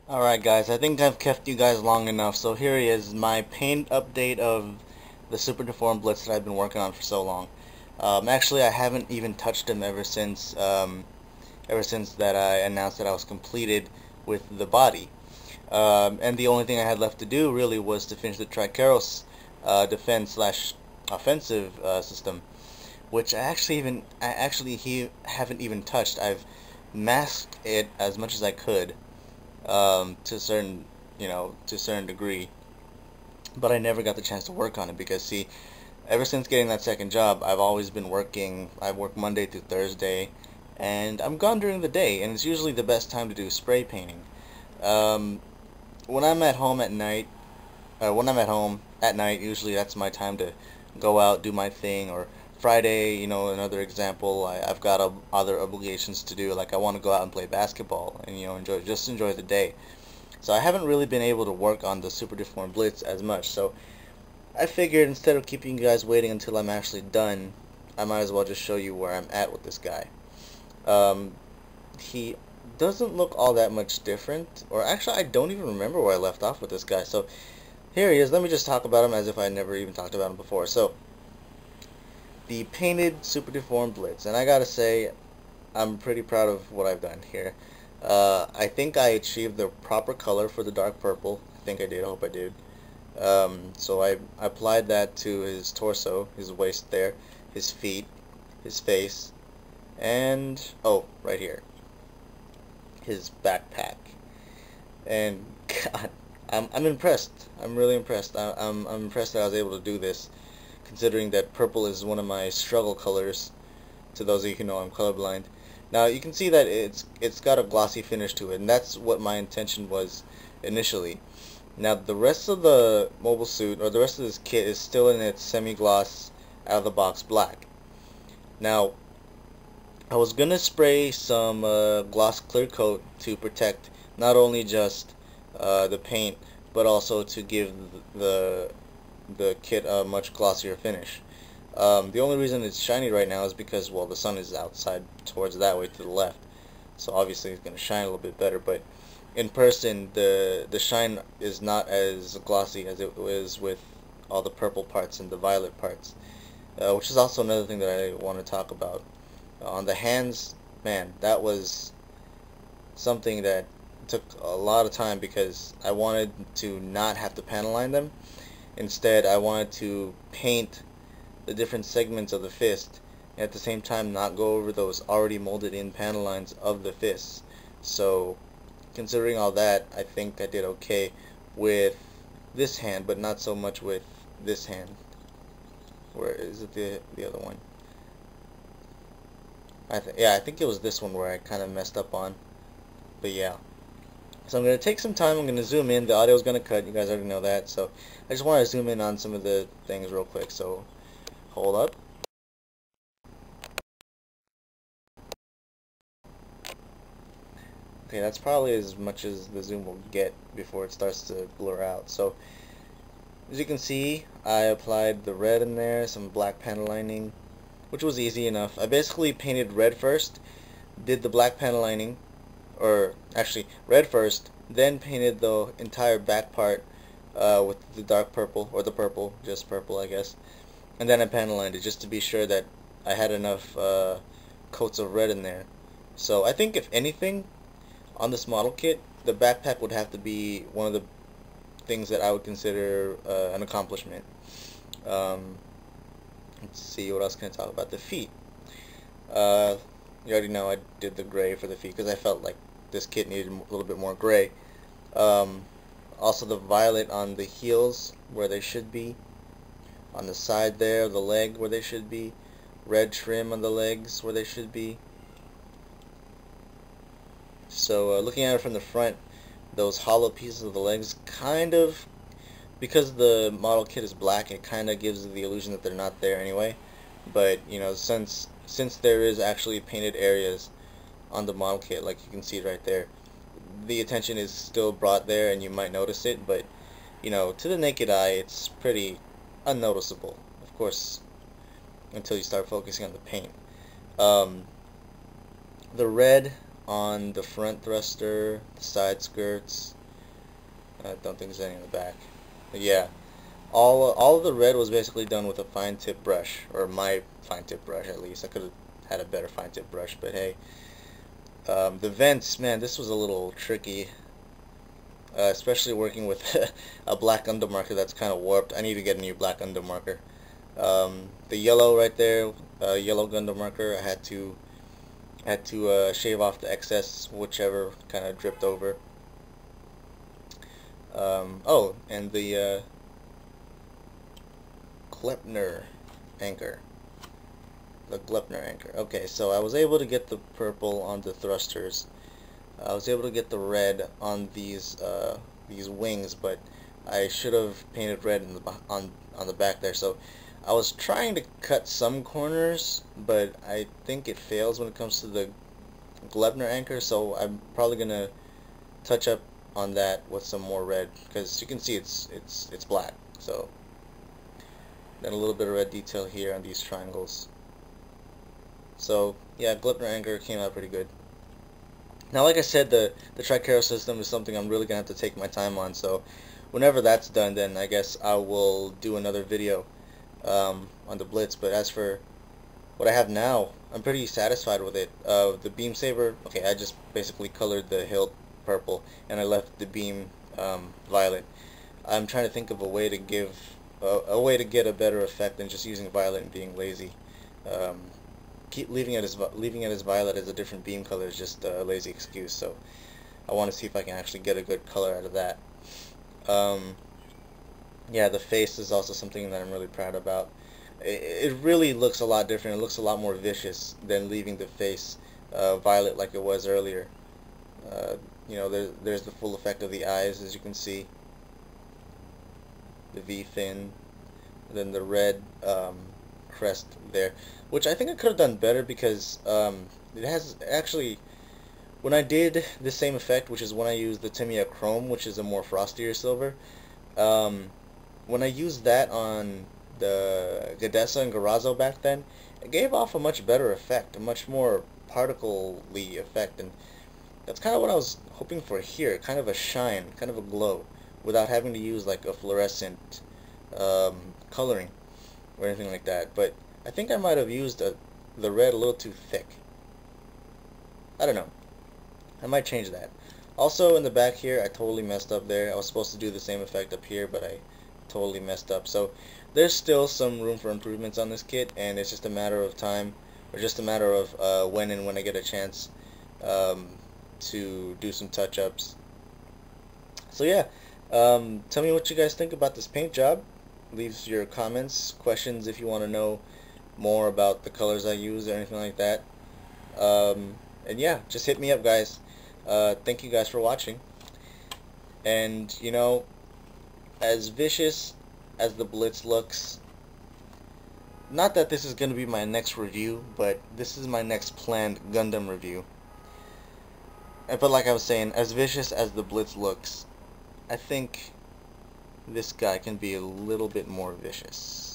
Alright guys, I think I've kept you guys long enough, so here is my paint update of the Super Deformed Blitz that I've been working on for so long. Actually, I haven't even touched him ever since that I announced that I was completed with the body. And the only thing I had left to do really was to finish the trikeros defense slash offensive system, which I haven't even touched. I've masked it as much as I could to a certain to a certain degree, but I never got the chance to work on it because see, ever since getting that second job, I've always been working. I work Monday through Thursday, and I'm gone during the day, and it's usually the best time to do spray painting. Um, when I'm at home at night, when I'm at home at night, usually that's my time to go out, do my thing. Or Friday, another example, I've got other obligations to do. Like I want to go out and play basketball and enjoy the day. So I haven't really been able to work on the Super Deformed Blitz as much. So I figured instead of keeping you guys waiting until I'm actually done, I might as well just show you where I'm at with this guy. Um, he doesn't look all that much different, or actually I don't even remember where I left off with this guy. So here he is. Let me just talk about him as if I never even talked about him before. So the painted Super Deformed Blitz, and I gotta say I'm pretty proud of what I've done here. I think I achieved the proper color for the dark purple. I think I did. I hope I did. So I applied that to his torso, his waist there, his feet, his face, and oh, right here, his backpack. And God, I'm impressed. I'm really impressed. I'm impressed that I was able to do this, considering that purple is one of my struggle colors. To those of you who know I'm colorblind. Now you can see that it's got a glossy finish to it, and that's what my intention was initially. Now the rest of the mobile suit, or the rest of this kit, is still in its semi-gloss, out-of-the-box black. Now I was gonna spray some gloss clear coat to protect not only just the paint, but also to give the kit a much glossier finish. The only reason it's shiny right now is because, well, the sun is outside towards that way to the left, so obviously it's going to shine a little bit better. But in person, the shine is not as glossy as it was with all the purple parts and the violet parts, which is also another thing that I want to talk about. On the hands, man, that was something that took a lot of time because I wanted to not have to panel line them. Instead, I wanted to paint the different segments of the fist and at the same time not go over those already molded in panel lines of the fists. So considering all that, I think I did okay with this hand, but not so much with this hand. Where is it, the other one? Yeah, I think it was this one where I kind of messed up on. But yeah. So I'm going to take some time, I'm going to zoom in, the audio is going to cut, you guys already know that, so I just want to zoom in on some of the things real quick, so hold up. Okay, that's probably as much as the zoom will get before it starts to blur out. So as you can see, I applied the red in there, some black panel lining, which was easy enough. I basically painted red first, did the black panel lining, or actually red first, then painted the entire back part with the dark purple, or the purple, just purple I guess, and then I panel lined it just to be sure that I had enough coats of red in there. So I think if anything, on this model kit, the backpack would have to be one of the things that I would consider an accomplishment. Um, let's see, what else can I talk about? The feet. Uh, you already know I did the gray for the feet because I felt like this kit needed a little bit more gray. Um, Also the violet on the heels where they should be. On the side there, the leg where they should be. Red trim on the legs where they should be. So looking at it from the front, those hollow pieces of the legs kind of, because the model kit is black, it kind of gives the illusion that they're not there anyway. But since there is actually painted areas on the model kit, like you can see right there, the attention is still brought there and you might notice it, but to the naked eye it's pretty unnoticeable, of course, until you start focusing on the paint. Um, the red on the front thruster, the side skirts, I don't think there's any in the back. But yeah, all of the red was basically done with a fine tip brush, or my fine tip brush at least. I could have had a better fine tip brush, but hey. The vents, man, this was a little tricky, especially working with a black undermarker that's kind of warped. I need to get a new black undermarker. The yellow right there, yellow Gundam marker, I had to shave off the excess, whichever kind of dripped over. Oh, and the Glepner anchor. The Glepner anchor. Okay, so I was able to get the purple on the thrusters. I was able to get the red on these wings, but I should have painted red in the on the back there. So I was trying to cut some corners, but I think it fails when it comes to the Glepner anchor. So I'm probably gonna touch up on that with some more red, because you can see it's black. So then a little bit of red detail here on these triangles. So yeah, Glepner anchor came out pretty good. Now, like I said, the trikero system is something I'm really gonna have to take my time on. So whenever that's done, then I guess I will do another video on the Blitz. But as for what I have now, I'm pretty satisfied with it. The beam saber, okay, I just basically colored the hilt purple and I left the beam violet. I'm trying to think of a way to give a way to get a better effect than just using violet and being lazy. Keep leaving it as violet as a different beam color is just a lazy excuse. So I want to see if I can actually get a good color out of that. Yeah, the face is also something that I'm really proud about. It really looks a lot different. It looks a lot more vicious than leaving the face violet like it was earlier. You know, there's the full effect of the eyes, as you can see. The V fin, and then the red crest there, which I think I could have done better, because it has actually, when I did the same effect, which is when I used the Tamiya Chrome, which is a more frostier silver, when I used that on the Gadessa and Garazo back then, it gave off a much better effect, a much more particle-y effect, and that's kind of what I was hoping for here, kind of a shine, kind of a glow, without having to use like a fluorescent coloring or anything like that. But I think I might have used the red a little too thick. I don't know. I might change that. Also in the back here, I totally messed up there. I was supposed to do the same effect up here, but I totally messed up. So there's still some room for improvements on this kit, and it's just a matter of time, or just a matter of when I get a chance to do some touch-ups. So yeah, tell me what you guys think about this paint job. Leave your comments, questions if you want to know more about the colors I use or anything like that. And yeah, just hit me up, guys. Thank you guys for watching. And you know, as vicious as the Blitz looks, not that this is going to be my next review, but this is my next planned Gundam review. But like I was saying, as vicious as the Blitz looks, I think this guy can be a little bit more vicious.